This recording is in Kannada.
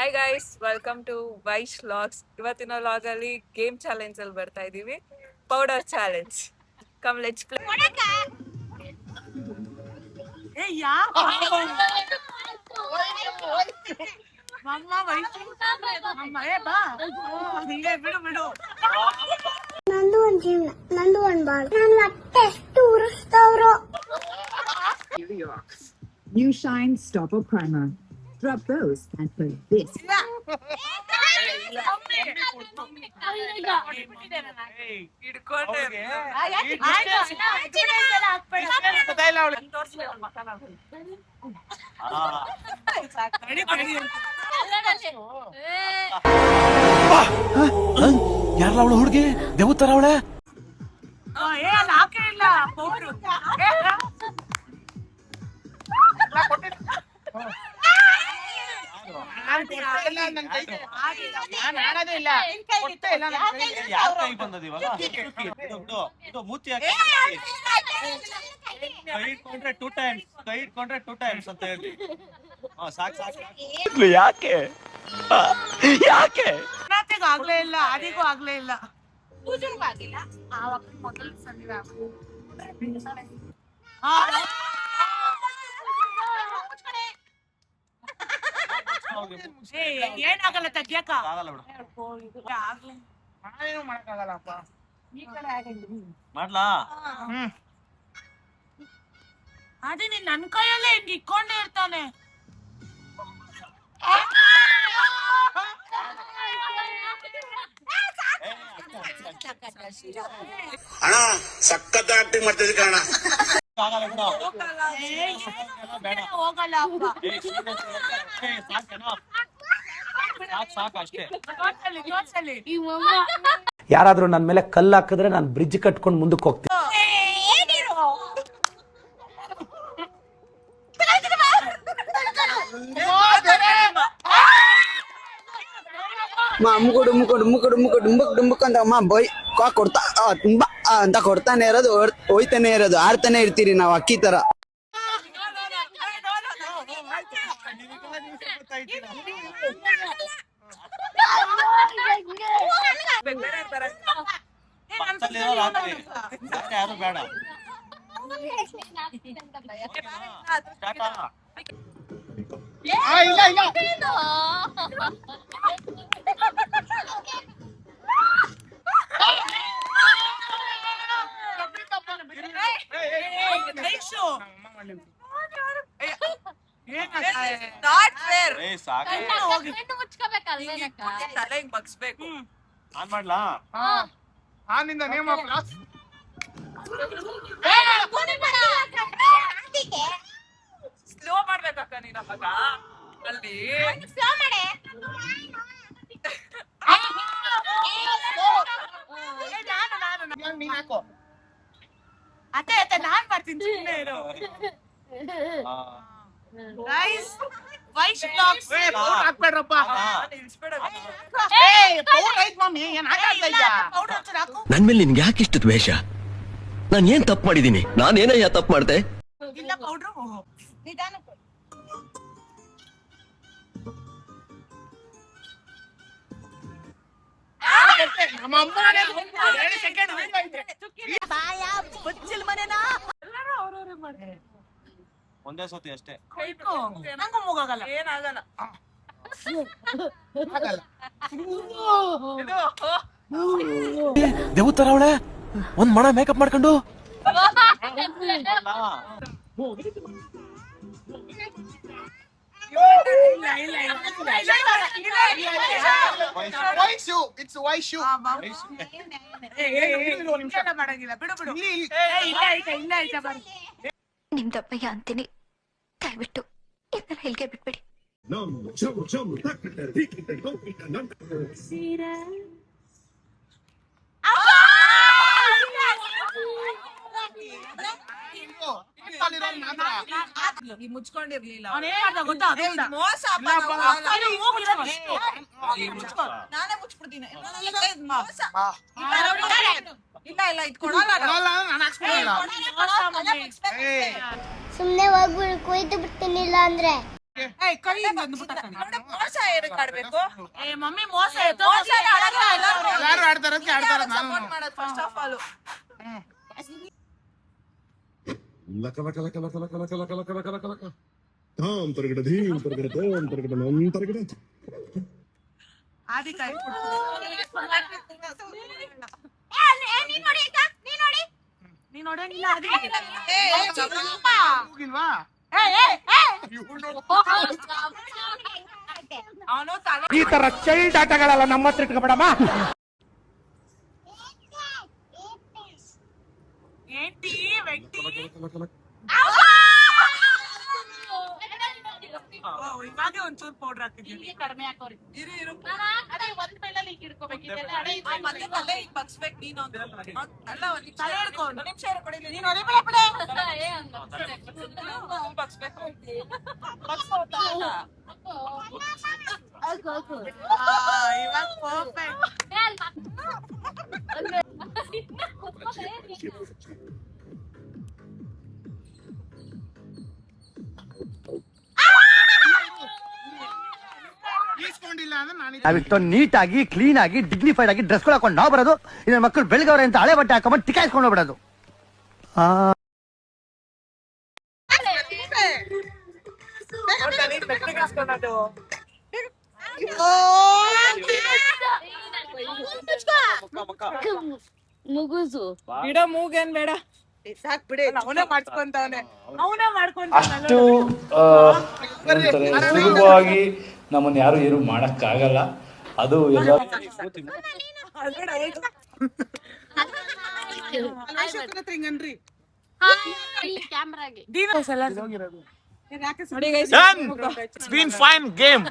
Hi guys, welcome to Vaish vlogs. ಇವತ್ತಿನ ವ್ಲಾಗ್ ಅಲ್ಲಿ ಗೇಮ್ ಚಾಲೆಂಜ್ ಅಲ್ಲಿ ಬರ್ತಾ ಇದೀವಿ. Powder challenge. Come let's play. ನಂದು ಒಂದ್ ಜೀವನ, ನಂದು ಒಂದ್ ಬಾಳು. ನನ್ನ ಅತ್ತೆ ಎಷ್ಟು ಉರಿಸ್ತವ್ರು. New Shine Stopper Primer. Drop those and put this. ಯಾರಲ್ಲ ಅವಳು ಹುಡುಗಿ ದೇವತರ ಅವಳೆ ಯಾರ ಕೈ ಬಂದದ ಇವಾಗ ಇದು ಮೂತಿ ಕೈ ಇಟ್ಕೊಂಡ್ರೆ ಟೂ ಟೈಮ್ಸ್ ಅಂತ ಹೇಳಿ ಸಾಕು ಯಾಕೆ ಆಗ್ಲೇ ಇಲ್ಲ, ಅದಿಗೂ ಆಗ್ಲೇ ಇಲ್ಲ, ಪೂಜೆಗೂ ಆಗಿಲ್ಲ. ಆವಾಗ ಮೊದಲು ಏನಾಗಲ್ಲ, ತೆಗಿಯಕ ಆಗಲ್ಲ ಏನು ಮಾಡಕ್ಕಾಗಲ್ಲಪ್ಪ. ಮಾಡ್ಲಾ ಅದೇ ನೀನ್ ನನ್ ಕೈಯಲ್ಲೇ ಹಿಂಗ್ ಇಕ್ಕೊಂಡೇ ಇರ್ತಾನೆ. ಅಣ್ಣ ಸಖತ್ ಆಕ್ಟಿಂಗ್ ಮಾಡ್ತಿದ್ದೆ ಕಣ. ಹೋಗಲ್ಲ ಸಾಕು ಅಷ್ಟೇ. ಯಾರಾದ್ರೂ ನನ್ನ ಮೇಲೆ ಕಲ್ಲು ಹಾಕಿದ್ರೆ ನಾನು ಬ್ರಿಡ್ಜ್ ಕಟ್ಕೊಂಡು ಮುಂದಕ್ಕೆ ಹೋಗ್ತೀನಿ. ಡುಂಬಕ್ ಅಂತ ಅಮ್ಮ ಬೈ ಕೊಡ್ತಾ ತುಂಬಾ ಅಂತ ಕೊಡ್ತಾನೆ ಇರೋದು, ಹೋಯ್ತಾನೆ ಇರೋದು, ಆಡ್ತಾನೆ ಇರ್ತೀರಿ ನಾವು ಅಕ್ಕಿ ತರ. ಯಾರು ಬೇಡ. ಆನ್ ಮಾಡ್ಲಾ? ಸ್ಲೋ ಮಾಡ್ಬೇಕಕ್ಕ ನೀನ ಮಗ ಅಲ್ಲಿ. ಅತ್ತೆ ನಾನ್ ಮಾಡ್ತೀನಿ, ಸುಮ್ಮನೆ ಇರು. ಗೈಸ್, ವೈಶ್ ವ್ಲಾಗ್ಸ್ ಹಾಕ್ಬೇಡ್ರಪ್ಪ. ನನ್ ಮೇಲೆ ನಿನ್ಗೆ ಯಾಕೆ ಇಷ್ಟು ದ್ವೇಷ? ನಾನ್ ಏನ್ ತಪ್ಪು ಮಾಡಿದೀನಿ? ನಾನೇನಯ್ಯ ತಪ್ಪು ಮಾಡ್ದೆ? ಇಲ್ಲ ಪೌಡ್ರು ನಿಧಾನ. ಒಂದೇ ಸತಿ ಅಷ್ಟೇ. ನಂಗೂ ಮೂಗಾಗಲ್ಲ, ಏನಾಗಲ್ಲ. ದೇವತರ ಅವಳೆ ಒಂದ್ ಮಣ ಮೇಕಪ್ ಮಾಡ್ಕೊಂಡು ಮಾಡಂಗಿಲ್ಲ, ಬಿಡು ಬಿಡು. ನಿಮ್ದಪ್ಪಯ್ಯ ಅಂತೀನಿ, ದಯವಿಟ್ಟು ಇದನ್ನ ಹೇಳ್ಗೆ ಬಿಟ್ಬಿಡಿ. ಮುಚ್ಕೊಂಡಿರ್ಲಿಲ್ಲ, ಮೋಸ. ನಾನೇ ಮುಚ್ಬಿಡ್ತೀನಿ. ಇಲ್ಲ ಇಟ್ಕೊಡಲ್ಲ. ಸುಮ್ನೆ ಹೋಗ್ಬಿಡು, ಕೊಯ್ದು ಬಿಡ್ತೀನಿ. ಇಲ್ಲ ಅಂದ್ರೆ ಕೈ ಹಿಂಗ್ ಅಂದ್ಬಿಟ್ಟ ಕಣೆ. ಅಂದ್ರೆ ಮೋಸ ಏನಕ್ಕೆ ಆಡ್ಬೇಕು? ಏ ಮಮ್ಮಿ ಮೋಸ ಮೋಸನೇ ಆಡಲ್ಲ, ಎಲ್ಲರೂ ಆಡ್ತಾರೆ support ಮಾಡೋದು first of all. ಲಕ ಲಕ ಲಕ ಲಕ ಲಕ ಲಕ ಲಕ ಲಕ ಲಕ ಲಕ ಲಕ ಧಾಮ್ ತರಗಡ ಧೀಮ್ ತರಗಡ ತೋಮ್ ತರಗಡ ನಮ್ ತರಗಡ ಆದಿ ಕೈ ಕೊಡ್ತು. ನೀನ್ ನೋಡಂಗಿಲ್ಲ ಆದಿ. ಹೋಗಿಲ್ವಾ? ಅವನು ತಲೆ ಈ ತರ ಚೈಲ್ಡ್ ಆಟಗಳೆಲ್ಲ ನಮ್ಮ ಹತ್ರ ಇಟ್ಕೊಬೇಡಮ್ಮ. ఏంటి వెంటి ಇವಾಗೆ ಒಂಚೂರು ಪೌಡರ್ ಹಾಕಿದ್ದೀನಿ. ಕಡಿಮೆ ಹಾಕೋರಿ. ಇರು ಮತ್ತೆ ತಲೆ ಹಿಂಗ್ ಬಗ್ಸ್ಬೇಕು ನೀನು ಅಂತ. ಅಲ್ಲ ಒಂದ್ ನಿಮಿಷ ತಲೆ ಹಿಡ್ಕೊ. ಒಂದ್ ನಿಮಿಷ ಇರು, ಕೊಡಿಲಿ. ನೀನ್ ಹೊಡಿಬೇಡ ಬಿಡೆ. ಬಗ್ಸ್ಬೇಕು. ಬಗ್ಸ್ಕೊತಾ ಇಲ್ಲ. ಇವಾಗ ಪರ್ಫೆಕ್ಟ್. ಈಸ್ಕೊಂಡಿಲ್ಲ ಅಂದ್ರೆ ನಾನು ನಾವಿಷ್ಟೊಂದು ನೀಟಾಗಿ ಕ್ಲೀನ್ ಆಗಿ ಡಿಗ್ನಿಫೈಡ್ ಆಗಿ ಡ್ರೆಸ್ ಹಾಕೊಂಡು ನಾವು ಬರೋದು, ಇನ್ನ ಮಕ್ಕಳು ಬೆಳಗವ್ರೆ ಅಂತ ಹಳೆ ಬಟ್ಟೆ ಹಾಕೊಂಡ್ ಟಿಕಾಯಿಸ್ಕೊಂಡು ಹೋಗ್ಬಿಡೋದು. ಬೆಟ್ಟಗಿಸ್ಕೊಳೋದು. ಮುಗುಸು ಗಿಡ ಮೂಗೇನ್ ಬೇಡ. ಸಾಕ್ ಬಿಡಿ. ಅವನೇ ಮಾಡ್ಕೊಂತವನೆ. ಅಷ್ಟು ಏನಂತಾರೆ ಸುಲಭವಾಗಿ ನಮ್ಮನ್ನ ಯಾರು ಏನು ಮಾಡಕ್ಕಾಗಲ್ಲ. ಅದು ಎಲ್ಲ ಹಿಂಗನ್ರಿ ಕ್ಯಾಮ್ರಾಗೆ ಯಾಕೆ ನೋಡಿ guys, Done. It's been fine game.